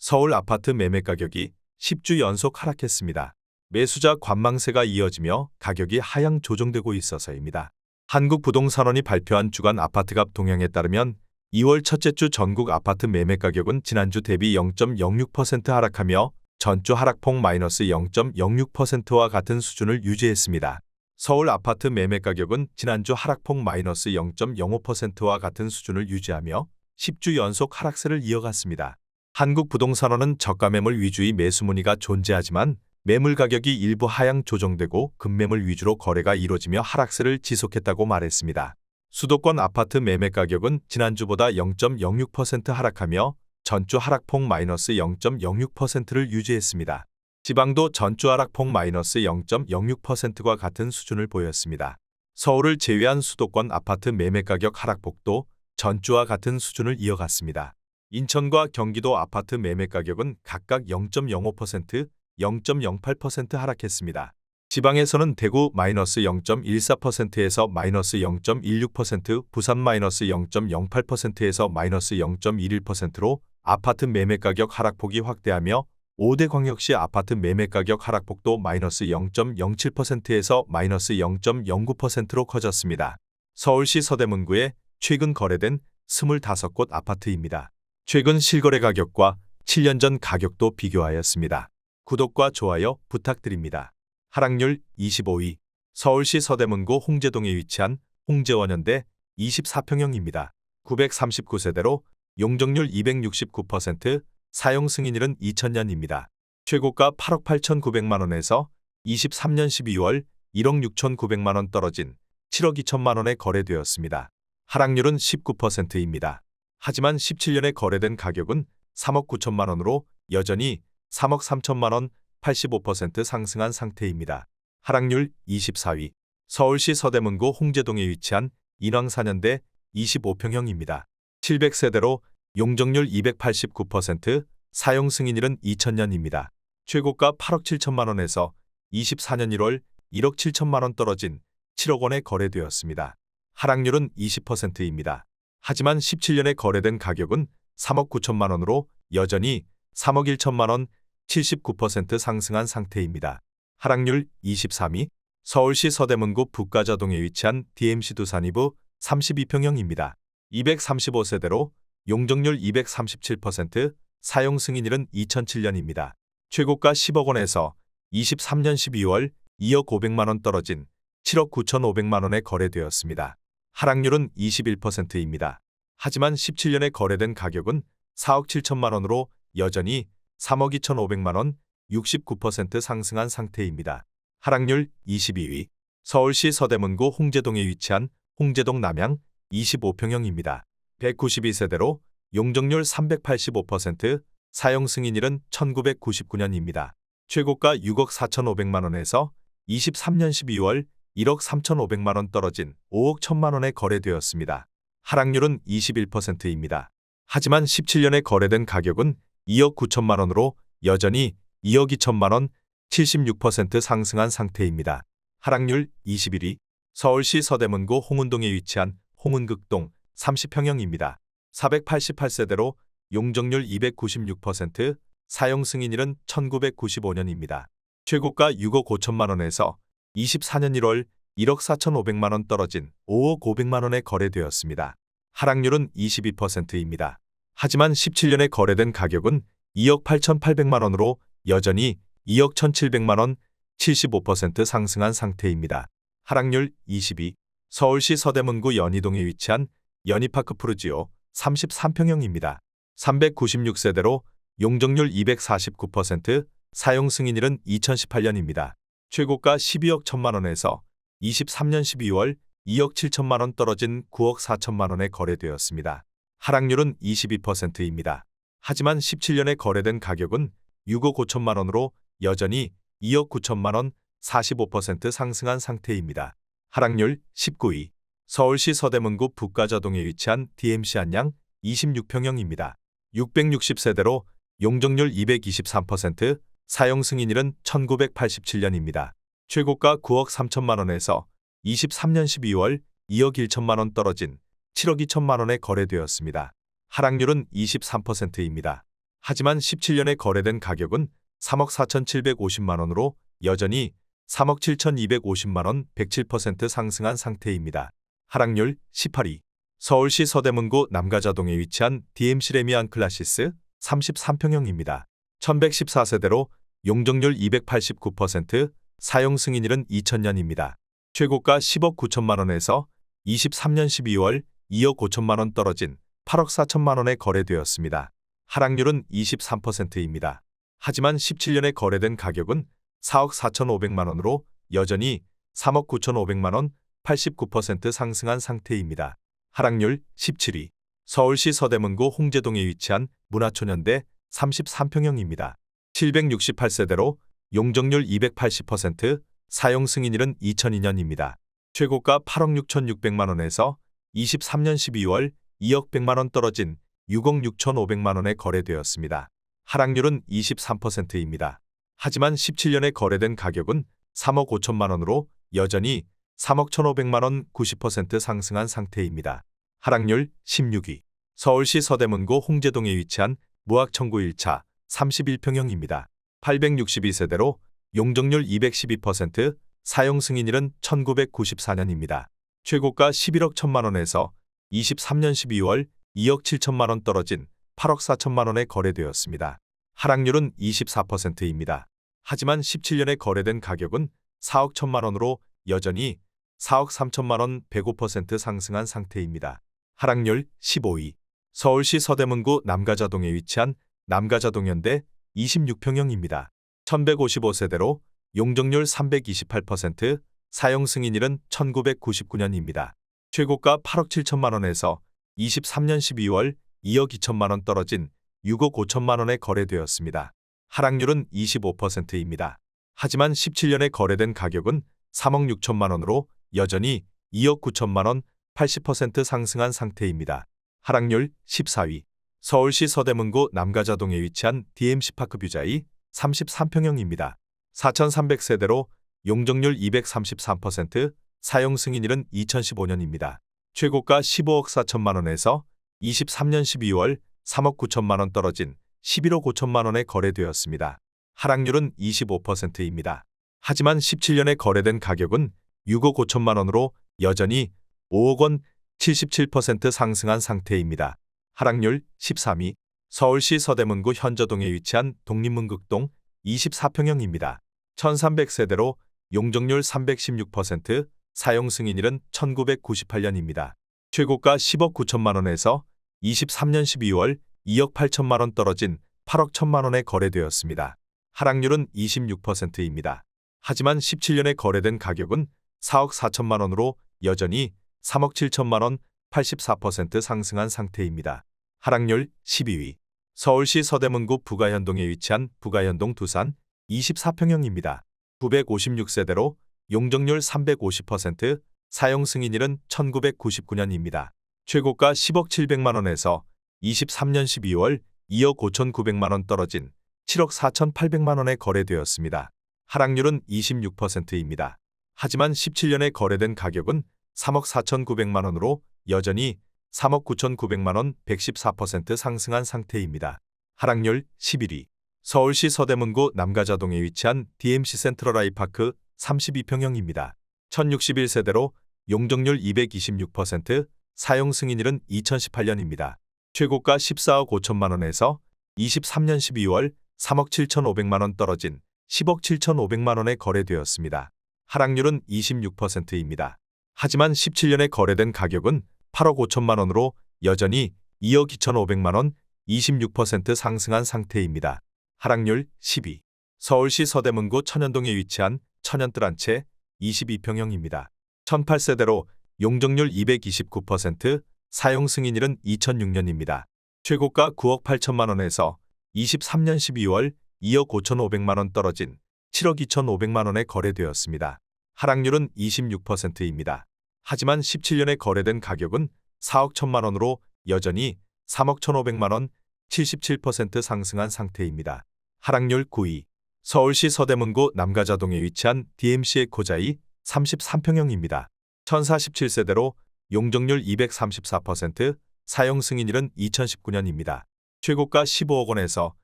서울 아파트 매매 가격이 10주 연속 하락했습니다. 매수자 관망세가 이어지며 가격이 하향 조정되고 있어서입니다. 한국부동산원이 발표한 주간 아파트값 동향에 따르면 2월 첫째 주 전국 아파트 매매 가격은 지난주 대비 0.06% 하락하며 전주 하락폭 마이너스 0.06%와 같은 수준을 유지했습니다. 서울 아파트 매매 가격은 지난주 하락폭 마이너스 0.05%와 같은 수준을 유지하며 10주 연속 하락세를 이어갔습니다. 한국부동산원은 저가 매물 위주의 매수 문의가 존재하지만 매물 가격이 일부 하향 조정되고 급매물 위주로 거래가 이뤄지며 하락세를 지속했다고 말했습니다. 수도권 아파트 매매 가격은 지난주보다 0.06% 하락하며 전주 하락폭 마이너스 0.06%를 유지했습니다. 지방도 전주 하락폭 마이너스 0.06%과 같은 수준을 보였습니다. 서울을 제외한 수도권 아파트 매매 가격 하락폭도 전주와 같은 수준을 이어갔습니다. 인천과 경기도 아파트 매매 가격은 각각 0.05%, 0.08% 하락했습니다. 지방에서는 대구 마이너스 0.14%에서 마이너스 0.16%, 부산 마이너스 0.08%에서 마이너스 0.11%로 아파트 매매 가격 하락폭이 확대하며 5대 광역시 아파트 매매 가격 하락폭도 마이너스 0.07%에서 마이너스 0.09%로 커졌습니다. 서울시 서대문구에 최근 거래된 25곳 아파트입니다. 최근 실거래 가격과 7년 전 가격도 비교하였습니다. 구독과 좋아요 부탁드립니다. 하락률 25위. 서울시 서대문구 홍제동에 위치한 홍제원현대 24평형입니다. 939세대로 용적률 269%, 사용 승인일은 2000년입니다. 최고가 8억 8,900만원에서 23년 12월 1억 6,900만원 떨어진 7억 2천만원에 거래되었습니다. 하락률은 19%입니다. 하지만 17년에 거래된 가격은 3억 9천만원으로 여전히 3억 3천만원 85% 상승한 상태입니다. 하락률 24위. 서울시 서대문구 홍제동에 위치한 인왕4년대 25평형입니다. 700세대로 용적률 289%, 사용 승인일은 2000년입니다. 최고가 8억 7천만원에서 24년 1월 1억 7천만원 떨어진 7억 원에 거래되었습니다. 하락률은 20%입니다. 하지만 17년에 거래된 가격은 3억 9천만원으로 여전히 3억 1천만원 79% 상승한 상태입니다. 하락률 23위. 서울시 서대문구 북가자동에 위치한 DMC 두산이브 32평형입니다. 235세대로 용적률 237%, 사용 승인일은 2007년입니다. 최고가 10억 원에서 23년 12월 2억 500만원 떨어진 7억 9,500만원에 거래되었습니다. 하락률은 21%입니다. 하지만 17년에 거래된 가격은 4억 7천만원으로 여전히 3억 2,500만원 69% 상승한 상태입니다. 하락률 22위. 서울시 서대문구 홍제동에 위치한 홍제동 남양 25평형입니다. 192세대로 용적률 385%, 사용 승인일은 1999년입니다. 최고가 6억 4,500만원에서 23년 12월 1억 3,500만원 떨어진 5억 1천만원에 거래되었습니다. 하락률은 21%입니다. 하지만 17년에 거래된 가격은 2억 9천만원으로 여전히 2억 2천만원 76% 상승한 상태입니다. 하락률 21위. 서울시 서대문구 홍은동에 위치한 홍은극동 30평형입니다. 488세대로 용적률 296%, 사용 승인일은 1995년입니다. 최고가 6억 5천만원에서 24년 1월 1억 4,500만원 떨어진 5억 500만원에 거래되었습니다. 하락률은 22%입니다. 하지만 17년에 거래된 가격은 2억 8,800만원으로 여전히 2억 1,700만원 75% 상승한 상태입니다. 하락률 22. 서울시 서대문구 연희동에 위치한 연희파크 푸르지오 33평형입니다. 396세대로 용적률 249%, 사용 승인일은 2018년입니다. 최고가 12억 1천만원에서 23년 12월 2억 7천만원 떨어진 9억 4천만원에 거래되었습니다. 하락률은 22%입니다. 하지만 17년에 거래된 가격은 6억 5천만원으로 여전히 2억 9천만원 45% 상승한 상태입니다. 하락률 19위. 서울시 서대문구 북가자동에 위치한 DMC 안양 26평형입니다. 660세대로 용적률 223%, 사용 승인일은 1987년입니다. 최고가 9억 3천만원에서 23년 12월 2억 1천만원 떨어진 7억 2천만원에 거래되었습니다. 하락률은 23%입니다. 하지만 17년에 거래된 가격은 3억 4,750만 원으로 여전히 3억 7,250만 원 107% 상승한 상태입니다. 하락률 18위. 서울시 서대문구 남가자동에 위치한 DMC 레미안 클라시스 33평형입니다. 1114세대로 용적률 289%, 사용 승인일은 2000년입니다. 최고가 10억 9천만 원에서 23년 12월 2억 5천만 원 떨어진 8억 4천만 원에 거래되었습니다. 하락률은 23%입니다. 하지만 17년에 거래된 가격은 4억 4,500만 원으로 여전히 3억 9,500만 원 89% 상승한 상태입니다. 하락률 17위. 서울시 서대문구 홍제동에 위치한 문화초년대 33평형입니다. 768세대로 용적률 280%, 사용 승인일은 2002년입니다. 최고가 8억 6,600만 원에서 23년 12월 2억 100만 원 떨어진 6억 6,500만 원에 거래되었습니다. 하락률은 23%입니다. 하지만 17년에 거래된 가격은 3억 5천만 원으로 여전히 3억 1,500만 원 90% 상승한 상태입니다. 하락률 16위. 서울시 서대문구 홍제동에 위치한 무학청구 1차 31평형입니다. 862세대로 용적률 212%, 사용 승인일은 1994년입니다. 최고가 11억 1천만 원에서 23년 12월 2억 7천만 원 떨어진 8억 4천만 원에 거래되었습니다. 하락률은 24%입니다. 하지만 17년에 거래된 가격은 4억 1천만 원으로 여전히 4억 3천만 원 105% 상승한 상태입니다. 하락률 15위. 서울시 서대문구 남가자동에 위치한 남가자동현대 26평형입니다. 1155세대로 용적률 328%, 사용 승인일은 1999년입니다. 최고가 8억 7천만 원에서 23년 12월 2억 2천만 원 떨어진 6억 5천만 원에 거래되었습니다. 하락률은 25%입니다. 하지만 17년에 거래된 가격은 3억 6천만 원으로 여전히 2억 9천만 원 80% 상승한 상태입니다. 하락률 14위. 서울시 서대문구 남가자동에 위치한 DMC파크 뷰자이 33평형입니다. 4,300세대로 용적률 233%, 사용 승인일은 2015년입니다. 최고가 15억 4천만 원에서 23년 12월 3억 9천만 원 떨어진 11억 5천만 원에 거래되었습니다. 하락률은 25%입니다. 하지만 17년에 거래된 가격은 6억 5천만 원으로 여전히 5억 원 77% 상승한 상태입니다. 하락률 13위. 서울시 서대문구 현저동에 위치한 독립문극동 24평형입니다. 1300세대로 용적률 316%, 사용 승인일은 1998년입니다. 최고가 10억 9천만 원에서 23년 12월 2억 8천만 원 떨어진 8억 1천만 원에 거래되었습니다. 하락률은 26%입니다. 하지만 17년에 거래된 가격은 4억 4천만 원으로 여전히 3억 7천만 원 84% 상승한 상태입니다. 하락률 12위. 서울시 서대문구 부가현동에 위치한 부가현동 두산 24평형입니다. 956세대로 용적률 350%, 사용 승인일은 1999년입니다. 최고가 10억 700만 원에서 23년 12월 2억 5,900만 원 떨어진 7억 4,800만 원에 거래되었습니다. 하락률은 26%입니다. 하지만 17년에 거래된 가격은 3억 4,900만 원으로 여전히 3억 9,900만 원 114% 상승한 상태입니다. 하락률 11위. 서울시 서대문구 남가자동에 위치한 DMC 센트럴 아이파크 32평형입니다. 1061세대로 용적률 226%, 사용 승인일은 2018년입니다. 최고가 14억 5천만 원에서 23년 12월 3억 7,500만 원 떨어진 10억 7,500만 원에 거래되었습니다. 하락률은 26%입니다. 하지만 17년에 거래된 가격은 8억 5천만 원으로 여전히 2억 2,500만 원 26% 상승한 상태입니다. 하락률 10위. 서울시 서대문구 천연동에 위치한 천연뜰 한 채 22평형입니다. 1008세대로 용적률 229%, 사용 승인일은 2006년입니다. 최고가 9억 8천만 원에서 23년 12월 2억 5,500만 원 떨어진 7억 2,500만 원에 거래되었습니다. 하락률은 26%입니다. 하지만 17년에 거래된 가격은 4억 1천만 원으로 여전히 3억 1,500만 원 77% 상승한 상태입니다. 하락률 9위. 서울시 서대문구 남가자동에 위치한 DMC 에코자이 33평형입니다. 1047세대로 용적률 234%, 사용 승인일은 2019년입니다. 최고가 15억 원에서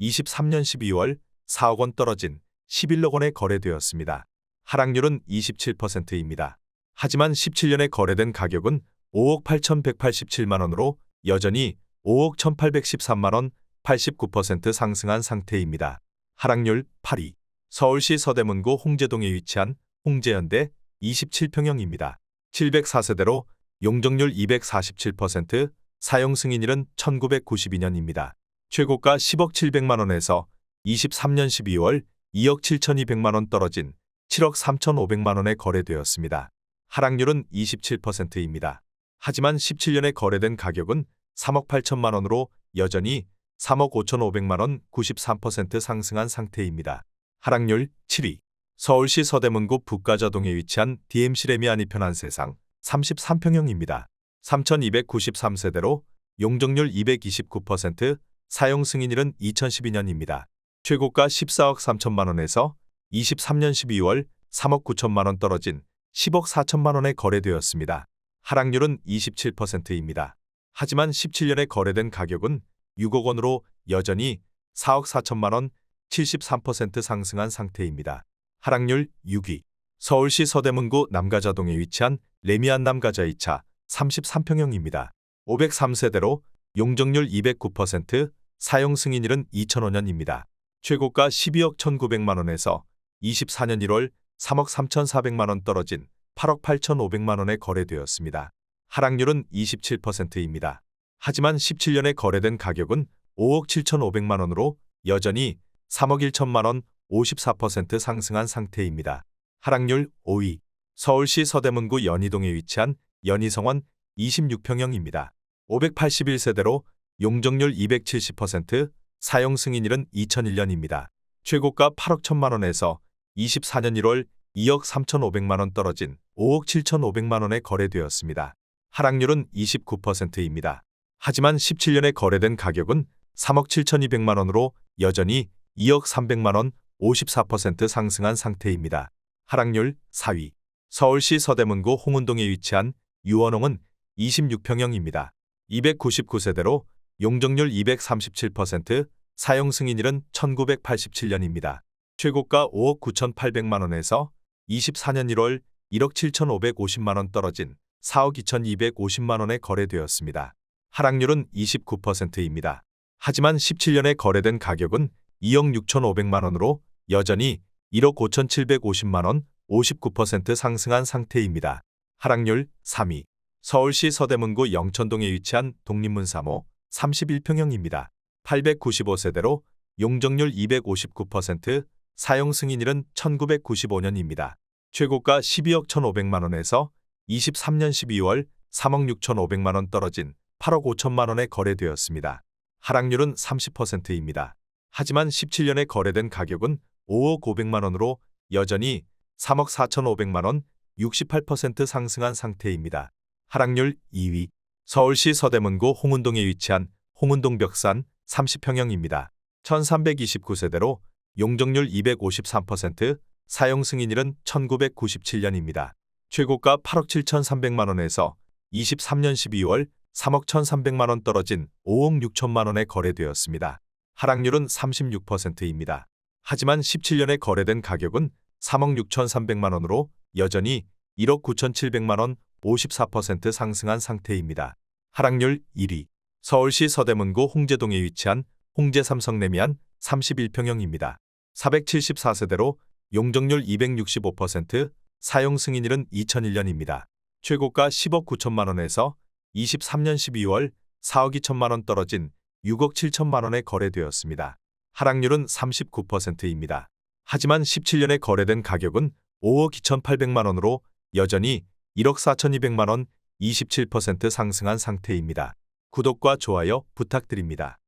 23년 12월 4억 원 떨어진 11억 원에 거래되었습니다. 하락률은 27%입니다. 하지만 17년에 거래된 가격은 5억 8,187만 원으로 여전히 5억 1,813만 원 89% 상승한 상태입니다. 하락률 8위. 서울시 서대문구 홍제동에 위치한 홍제현대 27평형입니다. 704세대로 용적률 247%, 사용 승인일은 1992년입니다. 최고가 10억 700만 원에서 23년 12월 2억 7,200만 원 떨어진 7억 3,500만 원에 거래되었습니다. 하락률은 27%입니다. 하지만 17년에 거래된 가격은 3억 8천만 원으로 여전히 3억 5,500만 원 93% 상승한 상태입니다. 하락률 7위. 서울시 서대문구 북가자동에 위치한 DMC 레미안이 편한 세상 33평형입니다. 3,293세대로 용적률 229%, 사용 승인일은 2012년입니다. 최고가 14억 3천만 원에서 23년 12월 3억 9천만 원 떨어진 10억 4천만 원에 거래되었습니다. 하락률은 27%입니다. 하지만 17년에 거래된 가격은 6억 원으로 여전히 4억 4천만 원 73% 상승한 상태입니다. 하락률 6위. 서울시 서대문구 남가자동에 위치한 레미안 남가자 2차 33평형입니다. 503세대로 용적률 209%, 사용 승인일은 2005년입니다. 최고가 12억 1,900만 원에서 24년 1월 3억 3,400만 원 떨어진 8억 8,500만 원에 거래되었습니다. 하락률은 27%입니다. 하지만 17년에 거래된 가격은 5억 7,500만 원으로 여전히 3억 1천만 원 54% 상승한 상태입니다. 하락률 5위. 서울시 서대문구 연희동에 위치한 연희성원 26평형입니다. 581세대로 용적률 270%, 사용 승인일은 2001년입니다. 최고가 8억 1천만 원에서 24년 1월 2억 3,500만 원 떨어진 5억 7,500만 원에 거래되었습니다. 하락률은 29%입니다. 하지만 17년에 거래된 가격은 3억 7,200만 원으로 여전히 2억 300만 원 54% 상승한 상태입니다. 하락률 4위. 서울시 서대문구 홍은동에 위치한 유원홍은 26평형입니다. 299세대로 용적률 237%, 사용 승인일은 1987년입니다. 최고가 5억 9,800만 원에서 24년 1월 1억 7,550만 원 떨어진 4억 2,250만 원에 거래되었습니다. 하락률은 29%입니다. 하지만 17년에 거래된 가격은 2억 6,500만 원으로 여전히 1억 5,750만 원 59% 상승한 상태입니다. 하락률 3위. 서울시 서대문구 영천동에 위치한 독립문 3호 31평형입니다. 895세대로 용적률 259%, 사용 승인일은 1995년입니다. 최고가 12억 1,500만 원에서 23년 12월 3억 6,500만 원 떨어진 8억 5천만 원에 거래되었습니다. 하락률은 30%입니다. 하지만 17년에 거래된 가격은 5억 500만 원으로 여전히 3억 4,500만 원 68% 상승한 상태입니다. 하락률 2위. 서울시 서대문구 홍은동에 위치한 홍은동 벽산 30평형입니다. 1329세대로 용적률 253%, 사용 승인일은 1997년입니다. 최고가 8억 7,300만 원에서 23년 12월 3억 1,300만 원 떨어진 5억 6천만 원에 거래되었습니다. 하락률은 36%입니다. 하지만 17년에 거래된 가격은 3억 6,300만 원으로 여전히 1억 9,700만 원 54% 상승한 상태입니다. 하락률 1위. 서울시 서대문구 홍제동에 위치한 홍제 삼성 레미안 31평형입니다. 474세대로 용적률 265%, 사용 승인일은 2001년입니다. 최고가 10억 9천만 원에서 23년 12월 4억 2천만 원 떨어진 6억 7천만 원에 거래되었습니다. 하락률은 39%입니다. 하지만 17년에 거래된 가격은 5억 2,800만 원으로 여전히 1억 4,200만 원 27% 상승한 상태입니다. 구독과 좋아요 부탁드립니다.